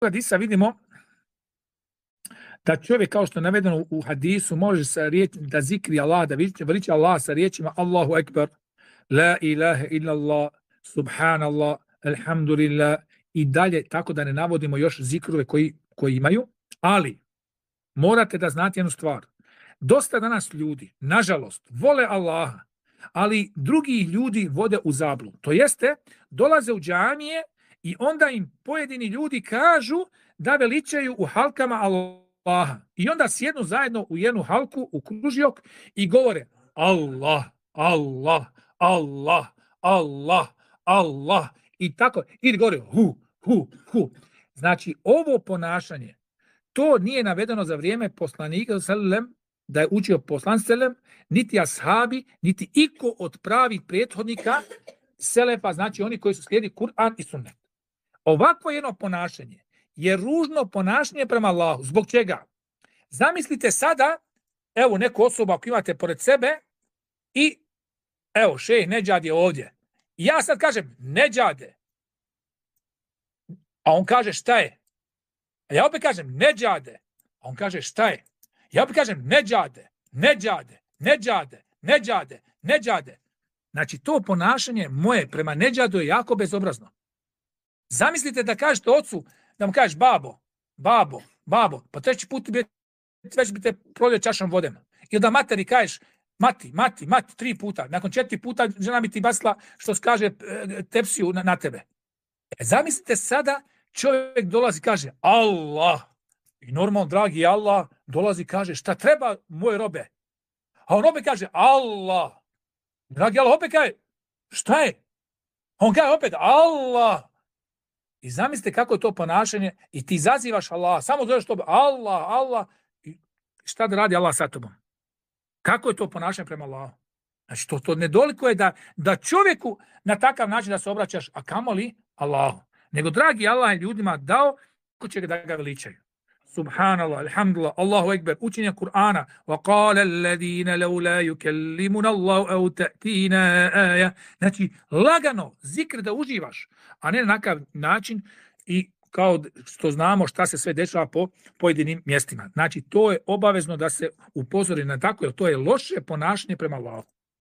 hadisa vidimo da čovjek, kao što je navedeno u hadisu, može sa da zikri Allah, da veliča Allah sa riječima Allahu Ekber, la ilaha illallah, subhanallah, alhamdulillah i dalje, tako da ne navodimo još zikrove koji imaju, ali morate da znate jednu stvar. Dosta danas ljudi, nažalost, vole Allaha, ali drugi ljudi vode u zabludu. To jeste, dolaze u džamije i onda im pojedini ljudi kažu da veličaju u halkama Allaha. I onda sjednu zajedno u jednu halku, u kružjok i govore Allah, Allah, Allah, Allah, Allah. I tako, i govore hu, hu, hu. Znači, ovo ponašanje, to nije navedeno za vrijeme poslanika sallam, da je učio poslan sallam, niti ashabi, niti iko od pravih prethodnika selefa, znači oni koji su slijedili Kur'an i sunnet. Ovako jedno ponašanje je ružno ponašanje prema Allahu. Zbog čega? Zamislite sada, evo neku osobu ako imate pored sebe i evo šejh Nedžad je ovdje. I ja sad kažem Nedžade. A on kaže šta je? A ja opet kažem Nedžade. A on kaže šta je? Ja opet kažem Nedžade, Nedžade, Nedžade, Nedžade, Nedžade. Znači to ponašanje moje prema Nedžadu je jako bezobrazno. Zamislite da kažete ocu, da mu kažeš babo, babo, babo, pa treći put već bi te prolio čašom vodem. Ili da materi kažeš mati, mati, mati, 3 puta. Nakon 4 puta žena bi ti bacila, što kaže, tepsiju na tebe. Zamislite sada, čovjek dolazi i kaže Allah. I normalno, dragi Allah, dolazi i kaže šta treba moje robe. A on opet kaže Allah. Dragi Allah opet kaže šta je? A on kaže opet Allah. I zamislite kako je to ponašanje i ti izazivaš Allah. Samo zoveš to Allah, Allah. I šta da radi Allah sa tobom? Kako je to ponašanje prema Allahu? Znači to nedoliko je da čovjeku na takav način da se obraćaš, a kamoli Allahu. Nego dragi Allah je ljudima dao ko će da ga veličaju. Subhanallah, alhamdulillah, Allahu ekber, učenje Kur'ana. Wa qala alladhina laula yukallimuna Allahu aw ta'tina aya. Znači lagano zikr da uživaš, a ne na takav način i kao što znamo šta se sve dešava po pojedinim mjestima. Znači to je obavezno da se upozori na tako, jer to je loše ponašanje prema Allahu.